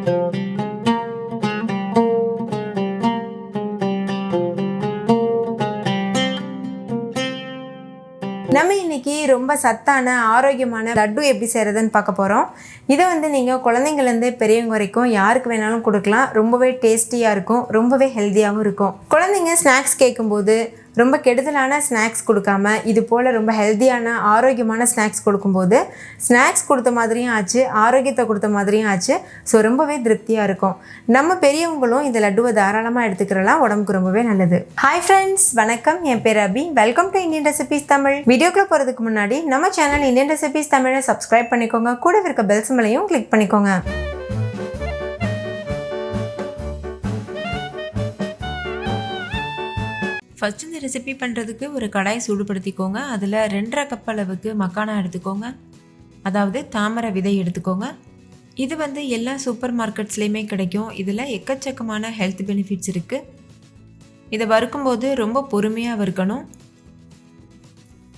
நம்ம இன்னைக்கு ரொம்ப சத்தான ஆரோக்கியமான லட்டு எப்படி செய்கிறதுன்னு பார்க்க போகிறோம். இதை நீங்கள் குழந்தைங்கள்லேருந்து பெரியவங்க வரைக்கும் யாருக்கு வேணாலும் கொடுக்கலாம். ரொம்பவே டேஸ்டியாக இருக்கும், ரொம்பவே ஹெல்த்தியாகவும் இருக்கும். குழந்தைங்க ஸ்நாக்ஸ் கேட்கும்போது ரொம்ப கெடுதலான ஸ்நாக்ஸ் கொடுக்காம இது போல் ரொம்ப ஹெல்த்தியான ஆரோக்கியமான ஸ்நாக்ஸ் கொடுக்கும்போது ஸ்நாக்ஸ் கொடுத்த மாதிரியும் ஆச்சு, ஆரோக்கியத்தை கொடுத்த மாதிரியும் ஆச்சு. ஸோ ரொம்பவே திருப்தியாக இருக்கும். நம்ம பெரியவங்களும் இந்த லட்டுவை தாராளமாக எடுத்துக்கிறலாம், உடம்புக்கு ரொம்பவே நல்லது. ஹாய் ஃப்ரெண்ட்ஸ், வணக்கம். என் பேர் Abhi. Welcome to Indian recipes Tamil. வீடியோக்குள்ளே போகிறதுக்கு முன்னாடி நம்ம சேனல் இந்தியன் ரெசிபீஸ் தமிழை சப்ஸ்கிரைப் பண்ணிக்கோங்க. கூட இருக்க பெல் சிம்பலையும் கிளிக் பண்ணிக்கோங்க. ஃபஸ்ட்டு இந்த ரெசிபி பண்ணுறதுக்கு ஒரு கடாய் சூடுபடுத்திக்கோங்க. அதில் 2.5 கப் அளவுக்கு மக்கானா எடுத்துக்கோங்க, அதாவது தாமரை விதை எடுத்துக்கோங்க. இது எல்லா சூப்பர் மார்க்கெட்ஸ்லேயுமே கிடைக்கும். இதில் எக்கச்சக்கமான ஹெல்த் பெனிஃபிட்ஸ் இருக்குது. இதை வறுக்கும்போது ரொம்ப பொறுமையாக வறுக்கணும்.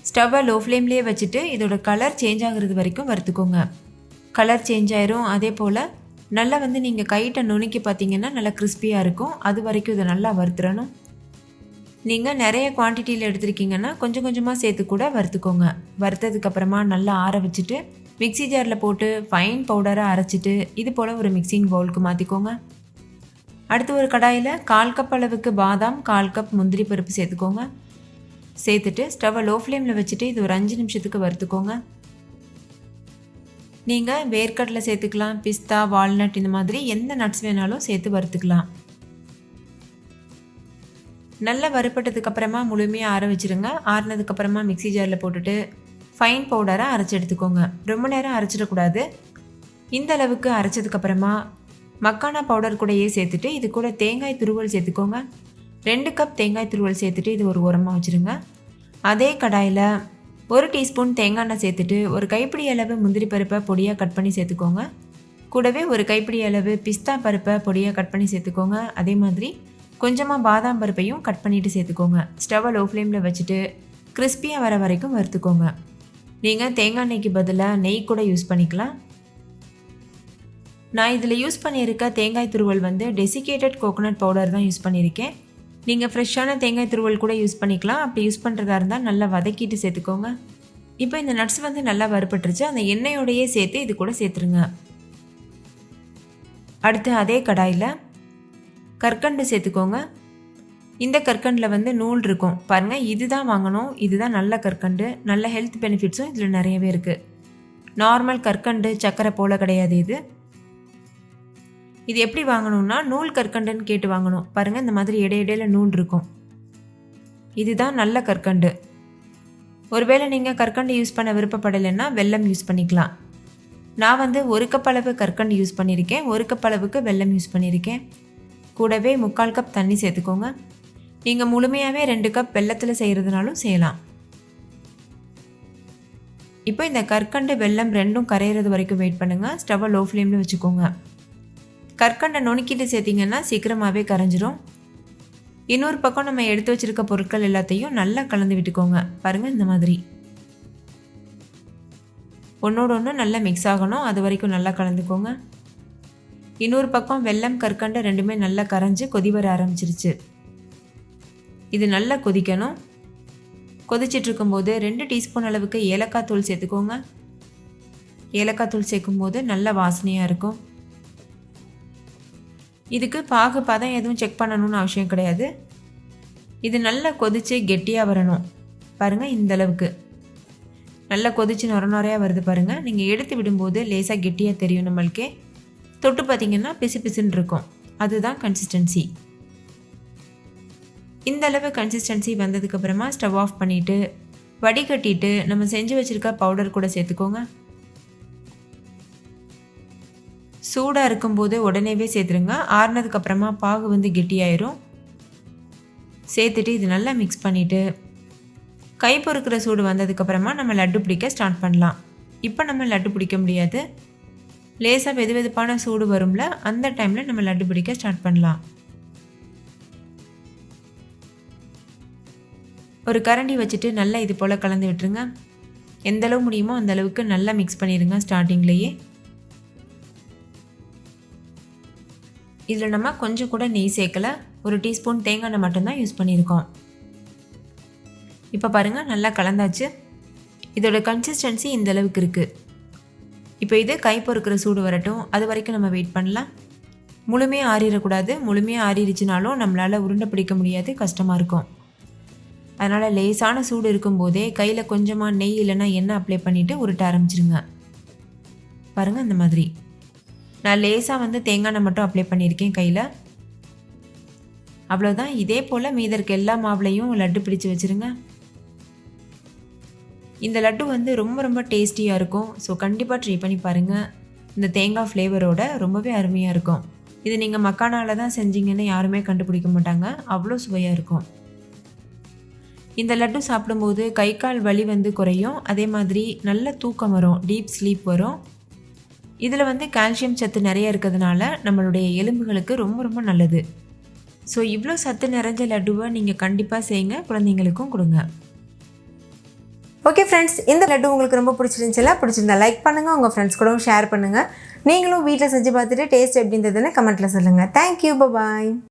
ஸ்டவ்வை லோ ஃப்ளேம்லேயே வச்சுட்டு இதோட கலர் சேஞ்ச் ஆகுறது வரைக்கும் வறுத்துக்கோங்க. கலர் சேஞ்ச் ஆயிரும். அதே போல் நல்லா நீங்கள் கையிட்ட நுணுக்கி பார்த்தீங்கன்னா நல்லா கிறிஸ்பியாக இருக்கும். அது வரைக்கும் இதை நல்லா வறுத்துறணும். நீங்கள் நிறைய குவான்டிட்டியில் எடுத்துருக்கீங்கன்னா கொஞ்சம் கொஞ்சமாக சேர்த்து கூட வறுத்துக்கோங்க. வறுத்ததுக்கப்புறமா நல்லா ஆற வச்சுட்டு மிக்சி ஜாரில் போட்டு ஃபைன் பவுடராக அரைச்சிட்டு இது போல் ஒரு மிக்சிங் பவுலுக்கு மாற்றிக்கோங்க. அடுத்து ஒரு கடாயில் 1/4 கப் அளவுக்கு பாதாம், 1/4 கப் முந்திரி பருப்பு சேர்த்துக்கோங்க. சேர்த்துட்டு ஸ்டவ்வை லோ ஃப்ளேமில் வச்சுட்டு இது ஒரு 5 நிமிஷத்துக்கு வறுத்துக்கோங்க. நீங்கள் வேர்க்கடலை சேர்த்துக்கலாம், பிஸ்தா, வால்நட், இந்த மாதிரி எந்த நட்ஸ் வேணாலும் சேர்த்து வறுத்துக்கலாம். நல்லா வறுப்பட்டதுக்கப்புறமா முழுமையாக ஆற வச்சுருங்க. ஆறினதுக்கப்புறமா மிக்சி ஜாரில் போட்டுட்டு ஃபைன் பவுடராக அரைச்சி எடுத்துக்கோங்க. ரொம்ப நேரம் அரைச்சிடக்கூடாது. இந்த அளவுக்கு அரைச்சதுக்கப்புறமா மக்கானா பவுடர் கூடயே சேர்த்துட்டு இது கூட தேங்காய் துருவல் சேர்த்துக்கோங்க. 2 கப் தேங்காய் துருவல் சேர்த்துட்டு இது ஒரு ஓரமாக வச்சுருங்க. அதே கடாயில் 1 டீஸ்பூன் தேங்காய் எண்ணெய் சேர்த்துட்டு ஒரு கைப்பிடி அளவு முந்திரி பருப்பை பொடியாக கட் பண்ணி சேர்த்துக்கோங்க. கூடவே ஒரு கைப்பிடி அளவு பிஸ்தா பருப்பை பொடியாக கட் பண்ணி சேர்த்துக்கோங்க. அதே மாதிரி கொஞ்சமாக பாதாம் பருப்பையும் கட் பண்ணிவிட்டு சேர்த்துக்கோங்க. ஸ்டவ்வை லோ ஃப்ளேமில் வச்சுட்டு கிறிஸ்பியாக வர வரைக்கும் வறுத்துக்கோங்க. நீங்கள் தேங்காய் எண்ணெய்க்கு பதிலாக நெய் கூட யூஸ் பண்ணிக்கலாம். நான் இதில் யூஸ் பண்ணியிருக்க தேங்காய் துருவல் டெசிகேட்டட் கோகோனட் பவுடர் தான் யூஸ் பண்ணியிருக்கேன். நீங்கள் ஃப்ரெஷ்ஷான தேங்காய் துருவல் கூட யூஸ் பண்ணிக்கலாம். அப்படி யூஸ் பண்ணுறதா இருந்தால் நல்லா வதக்கிட்டு சேர்த்துக்கோங்க. இப்போ இந்த நட்ஸ் நல்லா வறுப்பட்டுருச்சு. அந்த எண்ணெயோடையே சேர்த்து இது கூட சேர்த்துருங்க. அடுத்து அதே கடாயில் கற்கண்டு சேர்த்துக்கோங்க. இந்த கற்கண்டில் நூல் இருக்கும் பாருங்கள், இதுதான் வாங்கணும். இதுதான் நல்ல கற்கண்டு. நல்ல ஹெல்த் பெனிஃபிட்ஸும் இதில் நிறையவே இருக்குது. நார்மல் கற்கண்டு சக்கரை போல் கிடையாது. இது எப்படி வாங்கணும்னா நூல் கற்கண்டுன்னு கேட்டு வாங்கணும். பாருங்கள், இந்த மாதிரி இடையிடையில் நூல் இருக்கும். இதுதான் நல்ல கற்கண்டு. ஒருவேளை நீங்கள் கற்கண்டு யூஸ் பண்ண விருப்பப்படலைன்னா வெல்லம் யூஸ் பண்ணிக்கலாம். நான் 1 கப் அளவு கற்கண்டு யூஸ் பண்ணியிருக்கேன். 1 கப் அளவுக்கு வெல்லம் யூஸ் பண்ணியிருக்கேன். கூடவே 3/4 கப் தண்ணி சேர்த்துக்கோங்க. நீங்கள் முழுமையாகவே 2 கப் வெல்லத்தில் செய்கிறதுனாலும் செய்யலாம். இப்போ இந்த கற்கண்டு வெல்லம் ரெண்டும் கரையிறது வரைக்கும் வெயிட் பண்ணுங்கள். ஸ்டவ்வை லோ ஃப்ளேமில் வச்சுக்கோங்க. கற்கண்டை நுணுக்கிட்டு சேர்த்திங்கன்னா சீக்கிரமாகவே கரைஞ்சிரும். இன்னொரு பக்கம் நம்ம எடுத்து வச்சுருக்க பொருட்கள் எல்லாத்தையும் நல்லா கலந்து விட்டுக்கோங்க. பாருங்கள், இந்த மாதிரி ஒன்றோட ஒன்று நல்லா மிக்ஸ் ஆகணும். அது வரைக்கும் நல்லா கலந்துக்கோங்க. இன்னொரு பக்கம் வெல்லம் கற்கண்டு ரெண்டுமே நல்லா கரைஞ்சி கொதி வர ஆரம்பிச்சிருச்சு. இது நல்லா கொதிக்கணும். கொதிச்சிட்டு இருக்கும்போது 2 டீஸ்பூன் அளவுக்கு ஏலக்காய் தூள் சேர்த்துக்கோங்க. ஏலக்காய் தூள் சேர்க்கும்போது நல்ல வாசனையாக இருக்கும். இதுக்கு பாகு பதம் எதுவும் செக் பண்ணணும்னு அவசியம் கிடையாது. இது நல்லா கொதித்து கெட்டியாக வரணும். பாருங்கள், இந்த அளவுக்கு நல்லா கொதித்து நொறையாக வருது பாருங்கள். நீங்கள் எடுத்து விடும்போது லேசாக கெட்டியாக தெரியும். நம்மளுக்கே தொட்டு பார்த்திங்கன்னா பிசு பிசுன்னு இருக்கும். அதுதான் கன்சிஸ்டன்சி. இந்த அளவு கன்சிஸ்டன்சி வந்ததுக்கப்புறமா ஸ்டவ் ஆஃப் பண்ணிவிட்டு வடிகட்டிட்டு நம்ம செஞ்சு வச்சுருக்க பவுடர் கூட சேர்த்துக்கோங்க. சூடாக இருக்கும்போது உடனேவே சேர்த்துருங்க. ஆறுனதுக்கப்புறமா பாகு கெட்டியாயிரும். சேர்த்துட்டு இது நல்லா மிக்ஸ் பண்ணிவிட்டு கை பொறுக்கிற சூடு வந்ததுக்கப்புறமா நம்ம லட்டு பிடிக்க ஸ்டார்ட் பண்ணலாம். இப்போ நம்ம லட்டு பிடிக்க முடியாது. லேசாக வெது வெதுப்பான சூடு வரும்ல, அந்த டைமில் நம்ம லட்டு பிடிக்க ஸ்டார்ட் பண்ணலாம். ஒரு கரண்டி வச்சுட்டு நல்லா இது போல் கலந்து விட்டுருங்க. எந்தளவு முடியுமோ அந்தளவுக்கு நல்லா மிக்ஸ் பண்ணிடுங்க ஸ்டார்டிங்லேயே. இதில் நம்ம கொஞ்சம் கூட நெய் சேர்க்கலை, ஒரு டீஸ்பூன் தேங்காய் எண்ணெய் மட்டும்தான் யூஸ் பண்ணியிருக்கோம். இப்போ பாருங்கள், நல்லா கலந்தாச்சு. இதோட கன்சிஸ்டன்சி இந்த அளவுக்கு இருக்குது. இப்போ இது கை பொறுக்கிற சூடு வரட்டும், அது வரைக்கும் நம்ம வெயிட் பண்ணலாம். முழுமையாக ஆறிடக்கூடாது. முழுமையாக ஆறிடுச்சுனாலும் நம்மளால் உருண்டை பிடிக்க முடியாது, கஷ்டமாக இருக்கும். அதனால் லேசான சூடு இருக்கும்போதே கையில் கொஞ்சமாக நெய் இல்லைன்னா எண்ணெய் அப்ளை பண்ணிவிட்டு உருட்ட ஆரம்பிச்சிருங்க. பாருங்கள், இந்த மாதிரி நான் லேசாக தேங்காய் எண்ணெய் மட்டும் அப்ளை பண்ணியிருக்கேன் கையில். அவ்வளோதான். இதே போல் மீத இருக்க எல்லா மாவுலையும் லட்டு பிடிச்சி வச்சுருங்க. இந்த லட்டு ரொம்ப ரொம்ப டேஸ்டியாக இருக்கும். ஸோ கண்டிப்பாக ட்ரை பண்ணி பாருங்கள். இந்த தேங்காய் ஃப்ளேவரோட ரொம்பவே அருமையாக இருக்கும். இது நீங்கள் மக்கானாவில் தான் செஞ்சீங்கன்னு யாருமே கண்டுபிடிக்க மாட்டாங்க, அவ்வளோ சுவையாக இருக்கும். இந்த லட்டு சாப்பிடும்போது கை கால் வலி குறையும். அதே மாதிரி நல்ல தூக்கம் வரும், டீப் ஸ்லீப் வரும். இதில் கால்சியம் சத்து நிறைய இருக்கிறதுனால நம்மளுடைய எலும்புகளுக்கு ரொம்ப ரொம்ப நல்லது. ஸோ இவ்வளோ சத்து நிறைஞ்ச லட்டுவை நீங்கள் கண்டிப்பாக செய்யுங்க, குழந்தைங்களுக்கும் கொடுங்க. ஓகே ஃப்ரெண்ட்ஸ், இந்த லட்டு உங்களுக்கு ரொம்ப பிடிச்சிருந்தா லைக் பண்ணுங்கள், உங்கள் ஃப்ரெண்ட்ஸ் கூடவும் ஷேர் பண்ணுங்கள். நீங்களும் வீட்டில் செஞ்சு பார்த்துட்டு டேஸ்ட் எப்படி இருந்ததுன்னு கமெண்ட்டில் சொல்லுங்கள். தேங்க்யூ, பாய்.